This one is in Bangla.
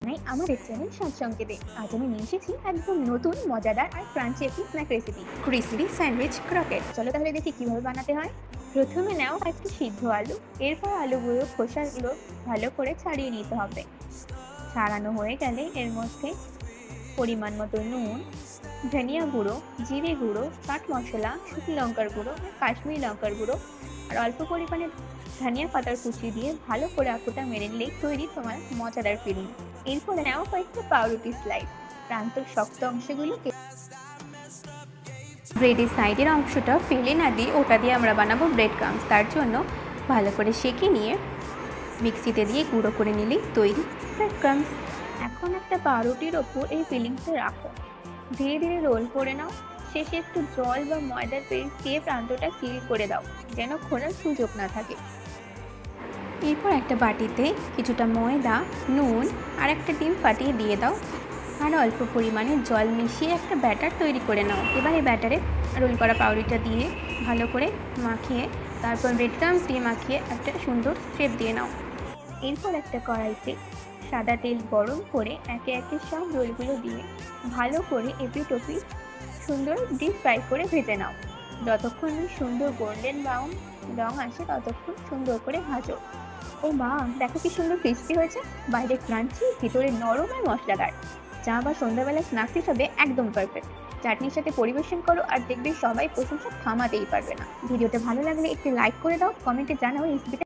আমাদের চ্যানেল স্বাদ সংকেতে আজ আমি নিয়ে এসেছি একদম নতুন মজাদার আর ক্রাঞ্চি একটি snack recipe crispy sandwich croquette. চলো তাহলে দেখি কিভাবে বানাতে হয়। প্রথমে নাও একটি সিদ্ধ আলু, এরপর আলুগুলো খোসাগুলো ভালো করে ছাড়িয়ে নিতে হবে। ছাড়ানো হয়ে গেলে এর মধ্যে পরিমাণ মতো নুন, ধনিয়া গুঁড়ো, জিরে গুঁড়ো, চাট মশলা, শুকনো লঙ্কার গুঁড়ো আর কাশ্মীরি লঙ্কার গুঁড়ো আর অল্প পরিমাণে ধনিয়া পাতার কুচি দিয়ে ভালো করে আঁকুটা মেরে নিলেই তৈরি তোমার মজাদার ফিলিং। এরপরে নাও কয়েকটা পাউরুটি স্লাইস, প্রান্তের শক্ত অংশগুলোকে ব্রেডের সাইডের অংশটা ফেলে না দিয়ে ওটা দিয়ে আমরা বানাবো ব্রেড ক্রাম্বস। তার জন্য ভালো করে সেঁকে নিয়ে মিক্সিতে দিয়ে গুঁড়ো করে নিলেই তৈরি ব্রেড ক্রাম্বস। এখন একটা পাউরুটির ওপর এই ফিলিংসটা রাখো, ধীরে ধীরে রোল করে নাও। শেষে একটু জল বা ময়দার পেস্ট দিয়ে প্রান্তটা সিল করে দাও যেন খোলার সুযোগ না থাকে। এরপর একটা বাটিতে কিছুটা ময়দা, নুন আর একটা ডিম ফাটিয়ে দিয়ে দাও আর অল্প পরিমাণে জল মিশিয়ে একটা ব্যাটার তৈরি করে নাও। এবার এই ব্যাটারে রোল করা পাউরুটিটা দিয়ে ভালো করে মাখিয়ে তারপর ব্রেড ক্রাম্বস দিয়ে মাখিয়ে একটা সুন্দর শেপ দিয়ে নাও। এরপর একটা কড়াইতে সাদা তেল গরম করে একে একে সব রোলগুলো দিয়ে ভালো করে এপিট ওপিট সুন্দর ডিপ ফ্রাই করে ভেজে নাও। যতক্ষণ সুন্দর গোল্ডেন ব্রাউন রং আসে ততক্ষণ সুন্দর করে ভাজো। ও মা, দেখো কি সুন্দর ক্রিস্পি হয়েছে, বাইরে ক্রাঞ্চি, ভিতরে নরম আর মশলাদার। চা বা সন্ধ্যাবেলা স্ন্যাক্স হিসাবে একদম পারফেক্ট। চাটনির সাথে পরিবেশন করো আর দেখবে সবাই প্রশংসা থামাতেই পারবে না। ভিডিওটা ভালো লাগলে একটু লাইক করে দাও, কমেন্টে জানাও রেসিপিটা